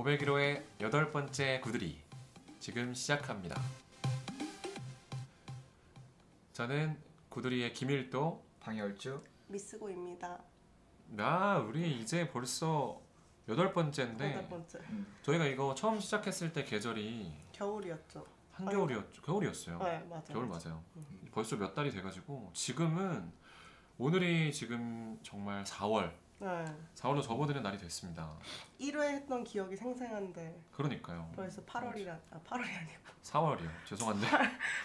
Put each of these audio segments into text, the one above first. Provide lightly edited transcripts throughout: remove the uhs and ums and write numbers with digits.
501호의 8번째 구들이 지금 시작합니다. 저는 구들이의 김일도 방열주 미스고입니다. 우리 이제 벌써 8번째인데 8번째. 저희가 이거 처음 시작했을 때 계절이 겨울이었죠. 한겨울이었죠. 겨울이었어요. 네, 맞아요. 겨울 맞아요. 벌써 몇 달이 돼가지고 지금은 오늘이 지금 정말 4월 네. 4월로 접어드는 날이 됐습니다. 1회 했던 기억이 생생한데 그러니까요. 벌써 8월이 아니고 4월이요. 죄송한데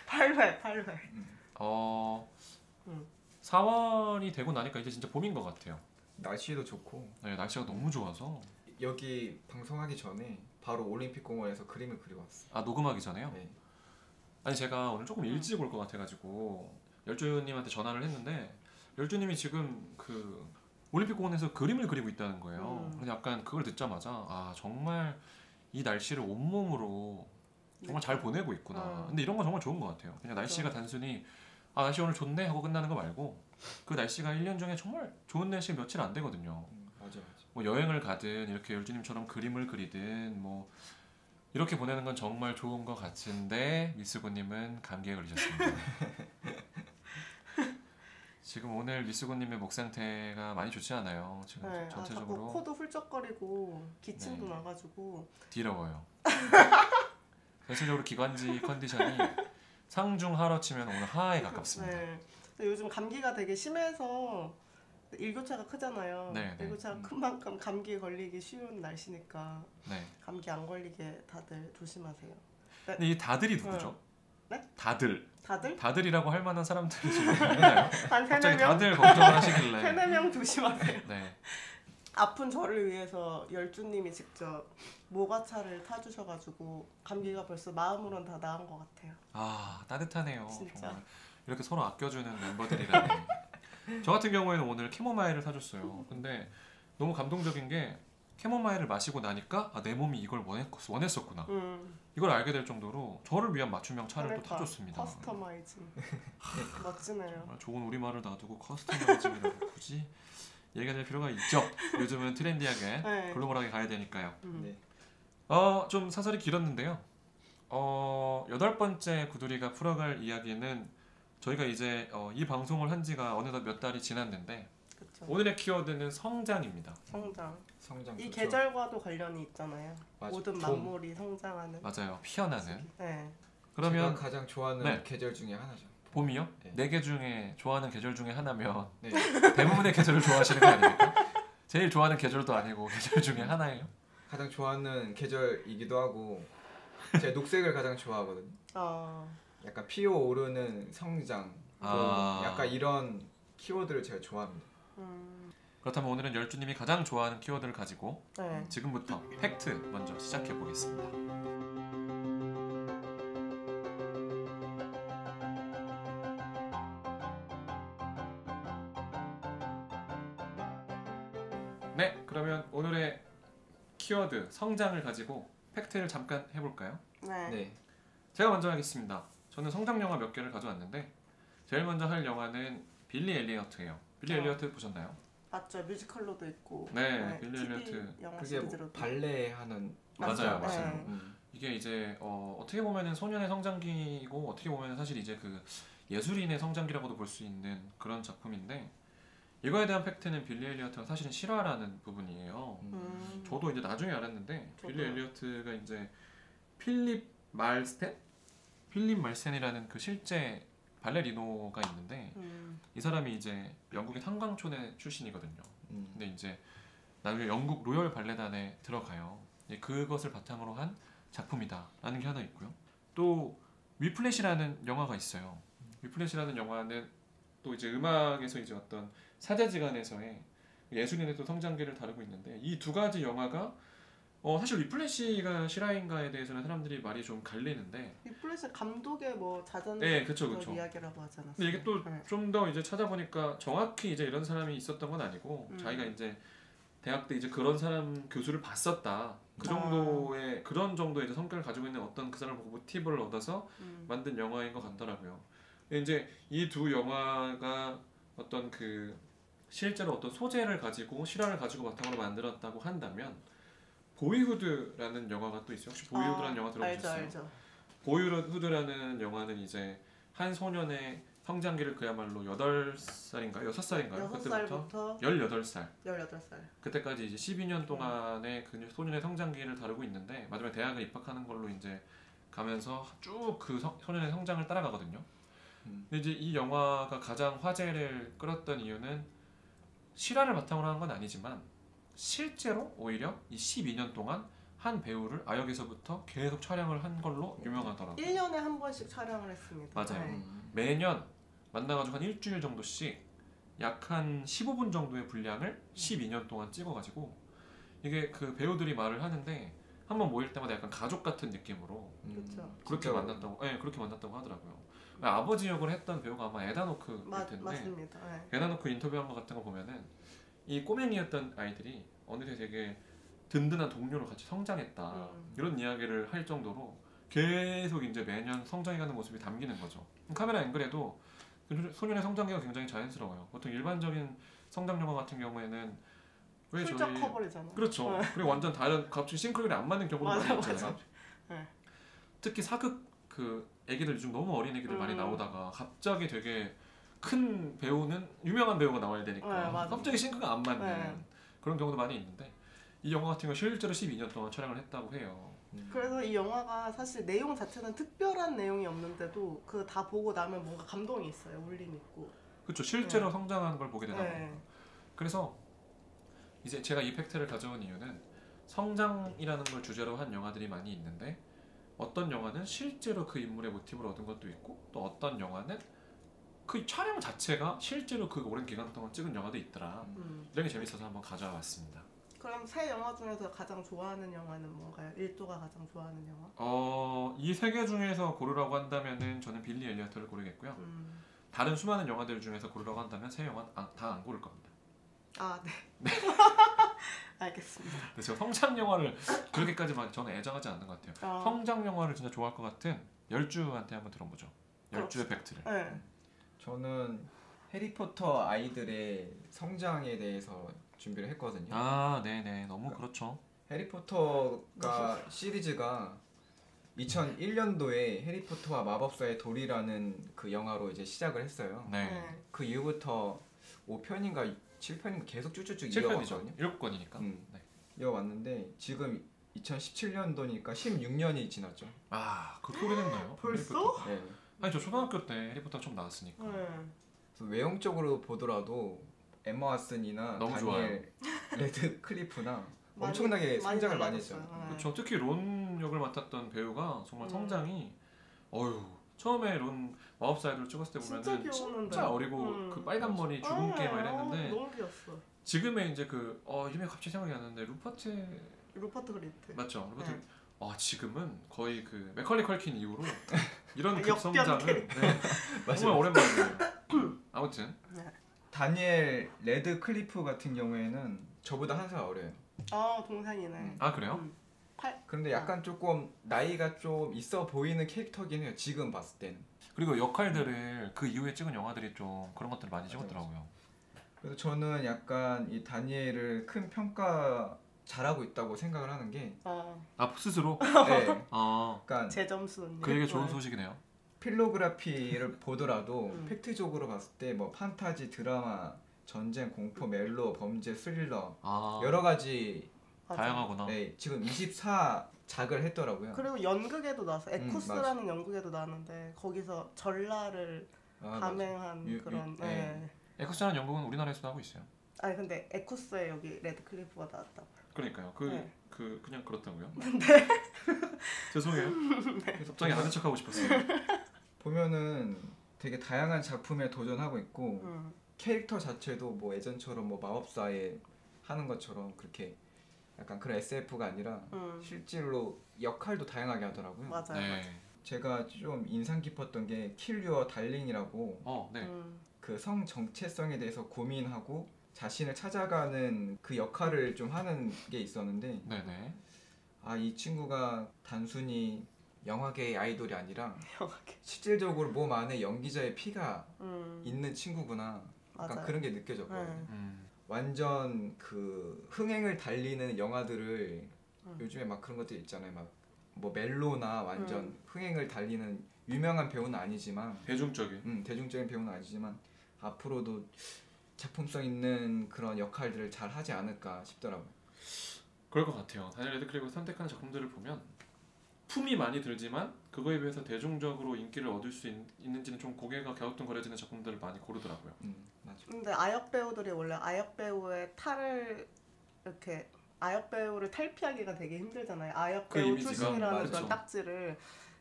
8회. 4월이 되고 나니까 이제 진짜 봄인 것 같아요. 날씨도 좋고 네, 날씨가 너무 좋아서. 여기 방송하기 전에 바로 올림픽공원에서 그림을 그리고 왔어요. 아, 녹음하기 전에요? 네. 아니 제가 오늘 조금 일찍 올 것 같아가지고 열주님한테 전화를 했는데 열주님이 지금 그 올림픽공원에서 그림을 그리고 있다는 거예요. 근데 약간 그걸 듣자마자 아 정말 이 날씨를 온몸으로 정말 잘 보내고 있구나. 근데 이런 건 정말 좋은 것 같아요. 그냥 날씨가 단순히 아 날씨 오늘 좋네 하고 끝나는 거 말고 그 날씨가 1년 중에 정말 좋은 날씨가 며칠 안 되거든요. 맞아. 뭐 여행을 가든 이렇게 열주님처럼 그림을 그리든 뭐 이렇게 보내는 건 정말 좋은 것 같은데 미스고님은 감기에 걸리셨습니다. 지금 오늘 미스고님의 목 상태가 많이 좋지 않아요. 지금 네, 전체적으로 자꾸 코도 훌쩍거리고 기침도 네. 나가지고 더러워요. 전체적으로 기관지 컨디션이 상중 하로 치면 오늘 하에 가깝습니다. 네. 근데 요즘 감기가 되게 심해서 일교차가 크잖아요. 네, 네. 일교차가 큰 만큼 감기에 걸리기 쉬운 날씨니까 네. 감기 안 걸리게 다들 조심하세요. 근데 이 다들이 누구죠? 네? 다들. 다들? 다들이라고 할 만한 사람들이 지금 있나요? 한 갑자기 3-4명? 다들 걱정을 하시길래. 3-4명 조심하세요. 네. 아픈 저를 위해서 열주님이 직접 모가차를 타주셔가지고 감기가 벌써 마음으론 다 나은 것 같아요. 아 따뜻하네요. 진짜. 정말 이렇게 서로 아껴주는 멤버들이라니. 저 같은 경우에는 오늘 캐모마일을 사줬어요. 근데 너무 감동적인 게 캐모마일을 마시고 나니까 아, 내 몸이 이걸 원했었구나. 이걸 알게 될 정도로 저를 위한 맞춤형 차를 또 타줬습니다. 커스터마이징. 멋지네요. 정말 좋은 우리말을 놔두고 커스터마이징이라고 굳이 얘기가 될 필요가 있죠. 요즘은 트렌디하게 네. 글로벌하게 가야 되니까요. 네. 좀 사설이 길었는데요. 8번째 구두리가 풀어갈 이야기는 저희가 이제 이 방송을 한 지가 어느덧 몇 달이 지났는데 그쵸. 오늘의 키워드는 성장입니다. 성장. 성장 이 좋죠. 계절과도 관련이 있잖아요. 맞아. 모든 봄. 만물이 성장하는. 맞아요. 피어나는. 네. 그러면 제가 가장 좋아하는 네. 계절 중에 하나죠. 봄이요? 네. 4개 중에 좋아하는 계절 중에 하나면 네. 대부분의 계절을 좋아하시는 거 아닙니까? 제일 좋아하는 계절도 아니고 계절 중에 하나예요. 가장 좋아하는 계절이기도 하고 제가 녹색을 가장 좋아하거든요. 약간 피어오르는 성장, 아. 약간 이런 키워드를 제가 좋아합니다. 그렇다면 오늘은 열주님이 가장 좋아하는 키워드를 가지고 네. 지금부터 팩트 먼저 시작해 보겠습니다. 네, 그러면 오늘의 키워드 성장을 가지고 팩트를 잠깐 해볼까요? 네. 네. 제가 먼저 하겠습니다. 저는 성장 영화 몇 개를 가져왔는데 제일 먼저 할 영화는 빌리 엘리어트예요. 빌리 엘리어트 보셨나요? 맞죠. 뮤지컬로도 있고. 네, 빌리 TV 엘리어트. 영화 그게 뭐 시리즈로도. 발레 하는 맞아요, 네. 맞아요. 이게 이제 어떻게 보면은 소년의 성장기이고 어떻게 보면은 사실 이제 그 예술인의 성장기라고도 볼 수 있는 그런 작품인데 이거에 대한 팩트는 빌리 엘리어트가 사실은 실화라는 부분이에요. 저도 이제 나중에 알았는데 빌리 저도요. 엘리어트가 이제 필립 말센이라는 그 실제 발레리노가 있는데 이 사람이 이제 영국의 탄광촌의 출신이거든요. 근데 이제 나중에 영국 로열 발레단에 들어가요. 그것을 바탕으로 한 작품이다라는 게 하나 있고요. 또 위플래시라는 영화가 있어요. 위플래시라는 영화는 또 이제 음악에서 이제 어떤 사제지간에서의 예술인의 또 성장기를 다루고 있는데 이 두 가지 영화가 사실 위플래시가 실화인가에 대해서는 사람들이 말이 좀 갈리는데 위플래시 감독의 뭐 자전적 네, 그쵸. 이야기라고 하지 않았어요? 근데 이게 또 네. 좀 더 이제 찾아보니까 정확히 이제 이런 사람이 있었던 건 아니고 자기가 이제 대학 때 이제 그런 사람 교수를 봤었다. 그 정도의 그런 정도의 이제 성격을 가지고 있는 어떤 그 사람을 보고 모티브를 얻어서 만든 영화인 것 같더라고요. 근데 이제 이 두 영화가 어떤 그 실제로 어떤 소재를 가지고 실화를 가지고 바탕으로 만들었다고 한다면 보이후드라는 영화가 또 있어요. 혹시 보이후드라는 영화 들어보셨어요? 알죠. 보이후드라는 영화는 이제 한 소년의 성장기를 그야말로 8살인가요? 6살인가요? 6살부터 18살. 18살. 그때까지 이제 12년 동안의 그 소년의 성장기를 다루고 있는데 마지막에 대학을 입학하는 걸로 이제 가면서 쭉 그 소년의 성장을 따라가거든요. 근데 이제 이 영화가 가장 화제를 끌었던 이유는 실화를 바탕으로 한 건 아니지만 실제로 오히려 이 12년 동안 한 배우를 아역에서부터 계속 촬영을 한 걸로 유명하더라고요. 1년에 한 번씩 촬영을 했습니다. 맞아요. 네. 매년 만나가지고 한 일주일 정도씩 약 한 15분 정도의 분량을 12년 동안 찍어가지고 이게 그 배우들이 말을 하는데 한번 모일 때마다 약간 가족 같은 느낌으로 그렇죠. 그렇게 만났다고, 네, 그렇게 만났다고 하더라고요. 아버지 역을 했던 배우가 아마 에다노크일 텐데 맞습니다. 네. 에다노크 인터뷰한 거 같은 거 보면은 이 꼬맹이였던 아이들이 어느새 되게 든든한 동료로 같이 성장했다 이런 이야기를 할 정도로 계속 이제 매년 성장해가는 모습이 담기는 거죠. 카메라 앵글에도 소년의 성장기가 굉장히 자연스러워요. 보통 일반적인 성장 영화 같은 경우에는 왜 슬쩍 커버리잖아요. 그렇죠. 네. 그리고 완전 다른 갑자기 싱크로율이 안 맞는 경우도 많이 있잖아요. 네. 특히 사극 그 애기들 요즘 너무 어린 애기들 많이 나오다가 갑자기 되게 큰 배우는 유명한 배우가 나와야 되니까 갑자기 싱크가 안 맞는 그런 경우도 많이 있는데 이 영화 같은 경우 실제로 12년 동안 촬영을 했다고 해요. 그래서 이 영화가 사실 내용 자체는 특별한 내용이 없는데도 그 다 보고 나면 뭔가 감동이 있어요. 울림 있고. 그렇죠. 실제로 성장하는 걸 보게 되다 보니까. 네. 그래서 이제 제가 이 팩트를 가져온 이유는 성장이라는 걸 주제로 한 영화들이 많이 있는데 어떤 영화는 실제로 그 인물의 모티브를 얻은 것도 있고 또 어떤 영화는 그 촬영 자체가 실제로 그 오랜 기간 동안 찍은 영화도 있더라. 이런 게 재밌어서 한번 가져와 봤습니다. 그럼 새 영화 중에서 가장 좋아하는 영화는 뭔가요? 일도가 가장 좋아하는 영화? 이 세 개 중에서 고르라고 한다면은 저는 빌리 엘리어트를 고르겠고요. 다른 수많은 영화들 중에서 고르라고 한다면 세 영화는 다 안 고를 겁니다. 아, 네. 알겠습니다. 근데 제가 성장 영화를 그렇게까지 막 저는 애정하지 않는 것 같아요. 성장 영화를 진짜 좋아할 것 같은 열주한테 한번 들어보죠. 열주의 팩트를. 네. 저는 해리포터 아이들의 성장에 대해서 준비를 했거든요. 아, 네네. 너무 그렇죠. 해리포터가 시리즈가 2001년도에 해리포터와 마법사의 돌이라는 그 영화로 이제 시작을 했어요. 네. 그 이후부터 5편인가 7편인가 계속 쭉쭉쭉 7편이죠. 이어왔거든요. 7권이니까. 네. 이어왔는데 지금 2017년도니까 16년이 지났죠. 아, 그렇게 오래됐나요? 벌써? 네. 아니 저 초등학교 때 해리포터 처음 나왔으니까. 네. 그래서 외형적으로 보더라도 엠마 왓슨이나 너무 다니엘 레드클리프나 엄청나게 성장을 많이 했죠. 그렇죠. 특히 론 역을 맡았던 배우가 정말 성장이 처음에 론 마법사이드를 찍었을 때 보면은 진짜 어리고 그 빨간 머리 주근깨 막 이랬는데 너무 귀엽어. 지금의 이제 그 이름이 갑자기 생각이 안 나는데 루퍼트 그린트 맞죠? 루퍼트 네. 지금은 거의 그 맥컬리 컬킨 이후로 이런 역변 급성장을 정말 오랜만이에요. 아무튼 다니엘 레드클리프 같은 경우에는 저보다 한 살 어려요. 아, 동생이네. 아, 그래요? 그런데 약간 조금 나이가 좀 있어 보이는 캐릭터긴 해요. 지금 봤을 때는. 그리고 역할들을 그 이후에 찍은 영화들이 좀 그런 것들을 많이 찍었더라고요. 그래서 저는 약간 이 다니엘을 큰 평가 잘하고 있다고 생각을 하는 게 스스로? 네. 약간 제 점수는 그에게 좋은 소식이네요. 필로그래피를 보더라도 팩트적으로 봤을 때 뭐 판타지, 드라마, 전쟁, 공포, 멜로, 범죄, 스릴러 여러 가지 다양하구나. 네, 지금 24작을 했더라고요. 그리고 연극에도 나왔어. 에쿠스라는 연극에도 나왔는데 거기서 전라를 감행한 그런. 에쿠스라는 연극은 우리나라에서도 하고 있어요. 아니 근데 에쿠스에 여기 레드클리프가 나왔다고. 그러니까요. 그냥 그렇다고요? 네. 죄송해요. 갑자기 아는 척하고 싶었어요. 보면은 되게 다양한 작품에 도전하고 있고 캐릭터 자체도 뭐 예전처럼 뭐 마법사에 하는 것처럼 그렇게 약간 그런 SF가 아니라 실제로 역할도 다양하게 하더라고요. 맞아요. 제가 좀 인상 깊었던 게 킬 유어 달링이라고 그 성 정체성에 대해서 고민하고 자신을 찾아가는 그 역할을 좀 하는 게 있었는데 이 친구가 단순히 영화계의 아이돌이 아니라 실질적으로 몸 안에 연기자의 피가 있는 친구구나. 약간 그런 게 느껴졌거든요. 완전 그 흥행을 달리는 영화들을 요즘에 막 그런 것들 있잖아요. 막 뭐 멜로나 완전 흥행을 달리는 유명한 배우는 아니지만 대중적인 배우는 아니지만 앞으로도 작품성 있는 그런 역할들을 잘 하지 않을까 싶더라고요. 그럴 것 같아요. 다니엘 레드클리프가 선택하는 작품들을 보면 품이 많이 들지만 그거에 비해서 대중적으로 인기를 얻을 수 있는지는 좀 고개가 갸우뚱거려지는 작품들을 많이 고르더라고요. 맞아. 근데 아역 배우들이 원래 아역 배우의 탈을 이렇게 아역 배우를 탈피하기가 되게 힘들잖아요. 아역 그 배우 이미지가, 출신이라는 맞죠. 그런 딱지를.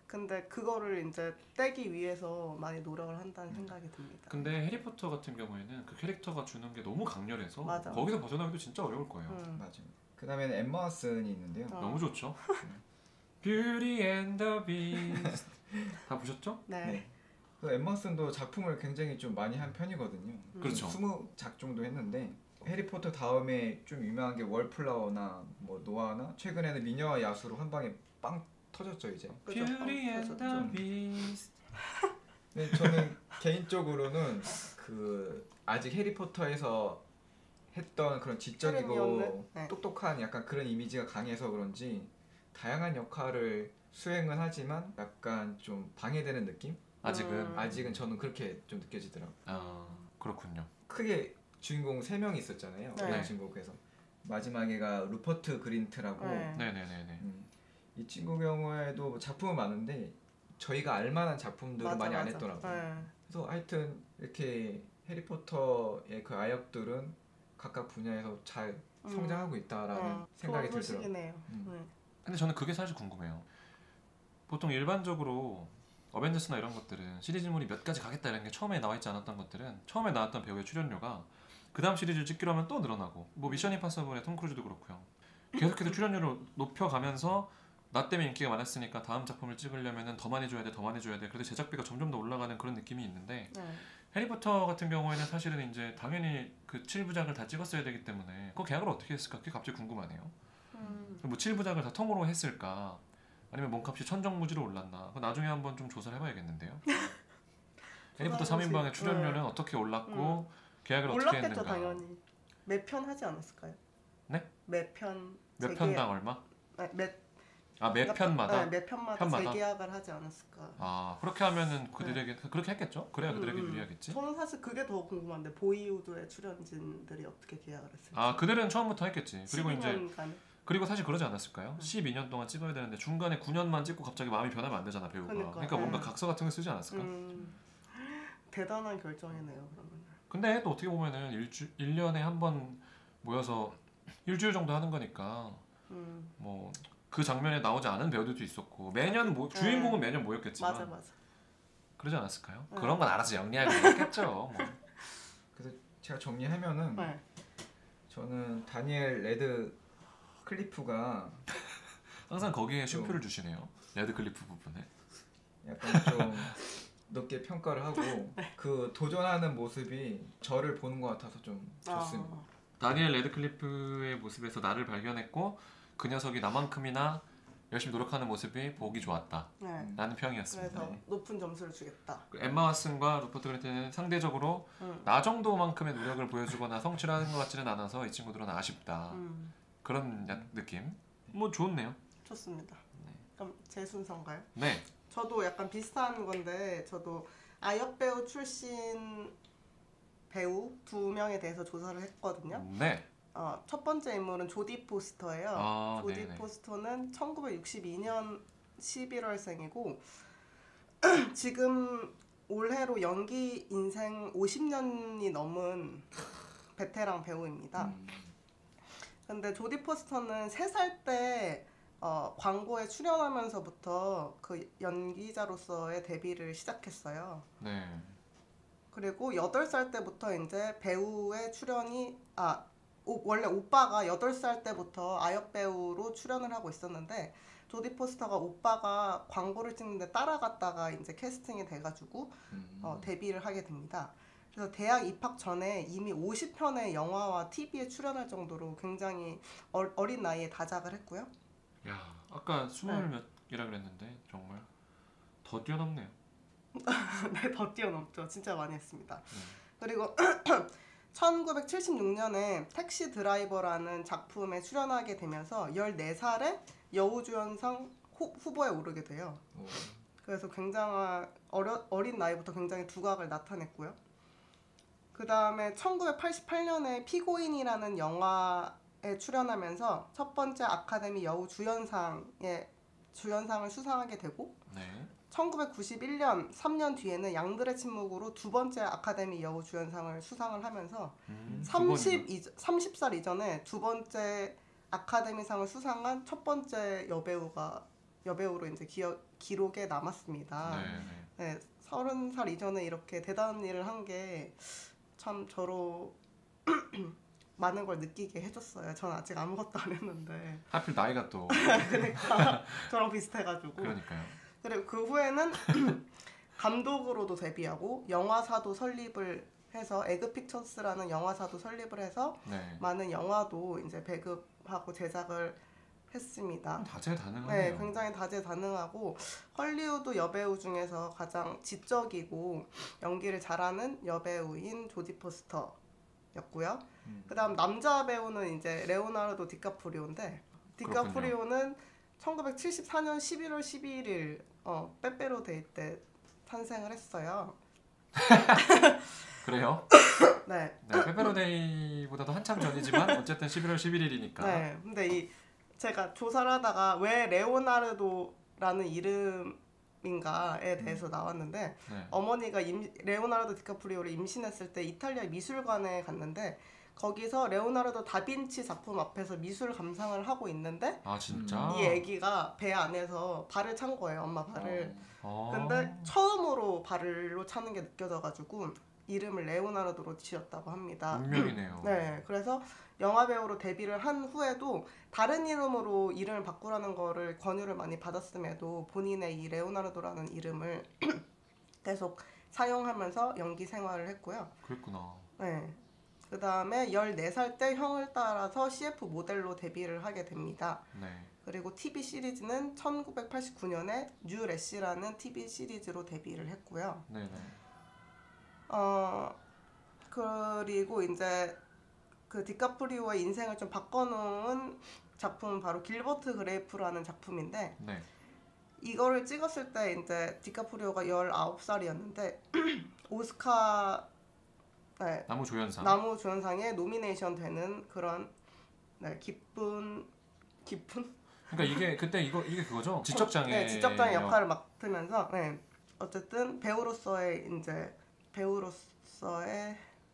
근데 그거를 이제 떼기 위해서 많이 노력을 한다는 생각이 듭니다. 근데 해리포터 같은 경우에는 그 캐릭터가 주는 게 너무 강렬해서 맞아. 거기서 벗어나기도 진짜 어려울 거예요. 맞아요. 그 다음에는 엠마 왓슨이 있는데요. 너무 좋죠. Beauty and the Beast 다 보셨죠? 네. 그 엠마 왓슨도 작품을 굉장히 좀 많이 한 편이거든요. 그렇죠. 20작 정도 했는데 해리포터 다음에 좀 유명한 게 월플라워나 뭐 노아나 최근에는 미녀와 야수로 한 방에 빵 터졌죠 이제. Beauty and the Beast. 네, 저는 개인적으로는 그 아직 해리포터에서 했던 그런 지적이고 똑똑한 약간 그런 이미지가 강해서 그런지 다양한 역할을 수행은 하지만 약간 좀 방해되는 느낌? 아직은 저는 그렇게 좀 느껴지더라고요. 아, 그렇군요. 크게 주인공 3명이 있었잖아요. 주인공에서 마지막에가 루퍼트 그린트라고. 네네네네. 이 친구 경우에도 작품은 많은데 저희가 알만한 작품들은 많이 안 했더라고요. 그래서 하여튼 이렇게 해리포터의 그 아역들은 각각 분야에서 잘 성장하고 있다라는 생각이 들더라고요. 근데 저는 그게 사실 궁금해요. 보통 일반적으로 어벤져스나 이런 것들은 시리즈물이 몇 가지 가겠다 이런 게 처음에 나와 있지 않았던 것들은 처음에 나왔던 배우의 출연료가 그 다음 시리즈를 찍기로 하면 또 늘어나고 뭐 미션 임파서블의 톰 크루즈도 그렇고요. 계속해서 출연료를 높여가면서 나 때문에 인기가 많았으니까 다음 작품을 찍으려면 더 많이 줘야 돼. 그래도 제작비가 점점 더 올라가는 그런 느낌이 있는데 해리포터 같은 경우에는 사실은 이제 당연히 그 7부작을 다 찍었어야 되기 때문에 그 계약을 어떻게 했을까? 그게 갑자기 궁금하네요. 뭐 7부작을 다 통으로 했을까? 아니면 몸값이 천정무지로 올랐나? 나중에 한번 좀 조사를 해봐야겠는데요. 해리포터 3인방의 출연료는 어떻게 올랐고 계약을 어떻게 했는가? 올랐겠죠 당연히. 몇 편 하지 않았을까요? 네? 몇 편당 얼마? 몇 편마다? 몇 편마다 재계약을 하지 않았을까? 아 그렇게 하면은 그들에게 그렇게 했겠죠? 그래야 그들에게 유리하겠지. 저는 사실 그게 더 궁금한데 보이우드의 출연진들이 어떻게 계약을 했을지. 아 그들은 처음부터 했겠지. 그리고 12년간. 이제 그리고 사실 그러지 않았을까요? 12년 동안 찍어야 되는데 중간에 9년만 찍고 갑자기 마음이 변하면 안 되잖아 배우가. 그러니까 뭔가 각서 같은 거 쓰지 않았을까? 대단한 결정이네요 그러면. 근데 또 어떻게 보면은 1년에 한 번 모여서 일주일 정도 하는 거니까 뭐 그 장면에 나오지 않은 배우들도 있었고 매년 주인공은 매년 모였겠지만 맞아. 그러지 않았을까요? 그런 건 알아서 영리하게 했겠죠. 뭐. 그래서 제가 정리하면은 저는 다니엘 레드클리프가 항상 거기에 쉼표를 주시네요. 레드클리프 부분에 약간 좀 높게 평가를 하고 그 도전하는 모습이 저를 보는 것 같아서 좀 좋습니다. 다니엘 레드클리프의 모습에서 나를 발견했고 그 녀석이 나만큼이나 열심히 노력하는 모습이 보기 좋았다 라는 평이었습니다. 그래서 높은 점수를 주겠다. 엠마 왓슨과 루퍼트 그린트는 상대적으로 나 정도만큼의 노력을 보여주거나 성취를 하는 것 같지는 않아서 이 친구들은 아쉽다. 그런 느낌. 뭐 좋네요. 좋습니다. 그럼 제 순서인가요? 네. 저도 약간 비슷한 건데 저도 아역 배우 출신 배우 2명에 대해서 조사를 했거든요. 네. 첫 번째 인물은 조디 포스터예요. 조디 네네. 포스터는 1962년 11월생이고 지금 올해로 연기 인생 50년이 넘은 베테랑 배우입니다. 근데 조디 포스터는 3살 때 광고에 출연하면서부터 그 연기자로서의 데뷔를 시작했어요. 네. 그리고 8살 때부터 이제 배우의 출연이 원래 오빠가 8살 때부터 아역 배우로 출연을 하고 있었는데 조디 포스터가 오빠가 광고를 찍는데 따라갔다가 이제 캐스팅이 돼가지고 데뷔를 하게 됩니다. 그래서 대학 입학 전에 이미 50편의 영화와 TV에 출연할 정도로 굉장히 어린 나이에 다작을 했고요. 야, 아까 20몇이라 그랬는데 정말 더 뛰어넘네요. 네, 더 뛰어넘죠. 진짜 많이 했습니다. 그리고 1976년에 택시 드라이버라는 작품에 출연하게 되면서 14살에 여우주연상 후보에 오르게 돼요. 그래서 굉장히 어린 나이부터 굉장히 두각을 나타냈고요. 그 다음에 1988년에 피고인이라는 영화에 출연하면서 첫 번째 아카데미 여우주연상을 수상하게 되고, 네. 1991년 3년 뒤에는 양들의 침묵으로 두 번째 아카데미 여우주연상을 수상을 하면서 30살 이전에 두 번째 아카데미상을 수상한 첫 번째 여배우로 이제 기록에 남았습니다. 네, 30살 이전에 이렇게 대단한 일을 한 게 참 저로 많은 걸 느끼게 해줬어요. 전 아직 아무것도 안 했는데. 하필 나이가 또. 그러니까 저랑 비슷해가지고. 그러니까요. 그리고 그 후에는 감독으로도 데뷔하고 영화사도 설립을 해서 에그픽처스라는 영화사도 설립을 해서 네. 많은 영화도 이제 배급하고 제작을 했습니다. 다재다능하네요. 네, 굉장히 다재다능하고 헐리우드 여배우 중에서 가장 지적이고 연기를 잘하는 여배우인 조디 포스터였고요. 그다음 남자 배우는 이제 레오나르도 디카프리오인데 디카프리오는 1974년 11월 11일 빼빼로 데이 때 탄생을 했어요. 그래요? 네. 네, 빼빼로 데이보다도 한참 전이지만 어쨌든 11월 11일이니까. 네. 근데 제가 조사를 하다가 왜 레오나르도라는 이름인가에 대해서 나왔는데 네. 어머니가 레오나르도 디카프리오를 임신했을 때 이탈리아 미술관에 갔는데 거기서 레오나르도 다빈치 작품 앞에서 미술 감상을 하고 있는데 아 진짜? 이 애기가 배 안에서 발을 찬 거예요. 엄마 발을. 근데 처음으로 발로 차는 게 느껴져가지고 이름을 레오나르도로 지었다고 합니다. 운명이네요. 네, 그래서 영화배우로 데뷔를 한 후에도 다른 이름으로 이름을 바꾸라는 거를 권유를 많이 받았음에도 본인의 이 레오나르도라는 이름을 계속 사용하면서 연기 생활을 했고요. 그랬구나. 네. 그 다음에 14살 때 형을 따라서 CF 모델로 데뷔를 하게 됩니다. 네. 그리고 TV 시리즈는 1989년에 뉴 래시라는 TV 시리즈로 데뷔를 했고요. 네네. 그리고 이제 그 디카프리오의 인생을 좀 바꿔놓은 작품은 바로 길버트 그레이프라는 작품인데 네. 이거를 찍었을 때 이제 디카프리오가 19살이었는데 오스카 네, 나무조연상에 노미네이션 되는 그런 네, 기쁜 그러니까 이게 그때 이게 그거죠? 지적장애 네, 지적장애 역할을 맡으면서 네, 어쨌든 배우로서의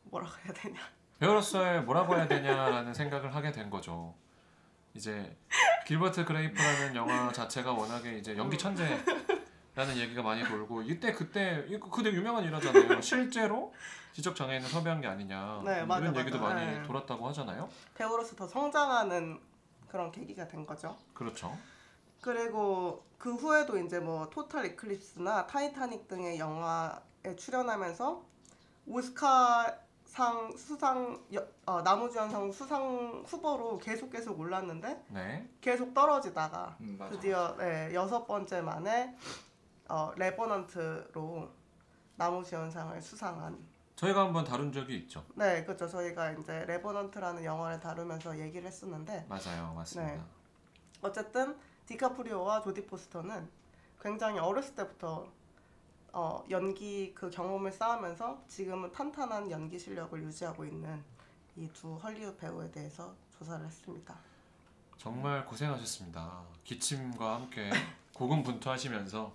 뭐라고 해야 되냐라는 생각을 하게 된 거죠. 이제 길버트 그레이프라는 영화 자체가 워낙에 이제 연기 천재라는 얘기가 많이 돌고 그때 유명한 일화잖아요. 실제로 지적 장애인을 섭외한 게 아니냐 네, 이런 얘기도 많이 돌았다고 하잖아요. 배우로서 더 성장하는 그런 계기가 된 거죠. 그렇죠. 그리고 그 후에도 이제 뭐 토탈 이클립스나 타이타닉 등의 영화에 출연하면서 오스카상 수상 나무주연상 수상 후보로 계속 올랐는데 네. 계속 떨어지다가 드디어 6번째 만에 레버넌트로 나무주연상을 수상한. 저희가 한번 다룬 적이 있죠. 네, 그렇죠. 저희가 이제 레버넌트라는 영화를 다루면서 얘기를 했었는데. 맞아요, 맞습니다. 네. 어쨌든 디카프리오와 조디 포스터는 굉장히 어렸을 때부터 연기 그 경험을 쌓으면서 지금은 탄탄한 연기 실력을 유지하고 있는 이 두 헐리우드 배우에 대해서 조사를 했습니다. 정말 고생하셨습니다. 기침과 함께 고군분투하시면서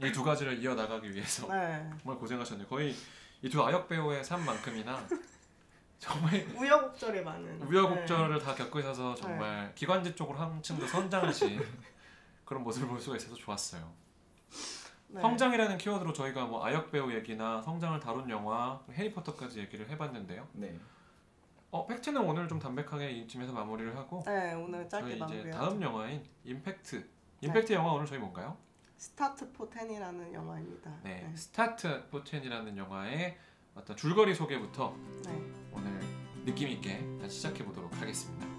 이 두 가지를 이어나가기 위해서 네. 정말 고생하셨네요. 거의 이 두 아역 배우의 삶만큼이나 정말 우여곡절이 많은 우여곡절을 다 겪고 있어서 정말 기관지 쪽으로 한층 더 선장하신 그런 모습을 볼 수가 있어서 좋았어요. 네. 성장이라는 키워드로 저희가 뭐 아역 배우 얘기나 성장을 다룬 영화, 해리포터까지 얘기를 해봤는데요. 네. 팩트는 오늘 좀 담백하게 이쯤에서 마무리를 하고 네, 오늘 짧게 저희 이제 다음 영화인 임팩트 영화 오늘 저희 뭔가요? 스타트 포 10이라는 영화입니다. 네, 스타트 포 10이라는 영화의 어떤 줄거리 소개부터 오늘 느낌 있게 다시 시작해 보도록 하겠습니다.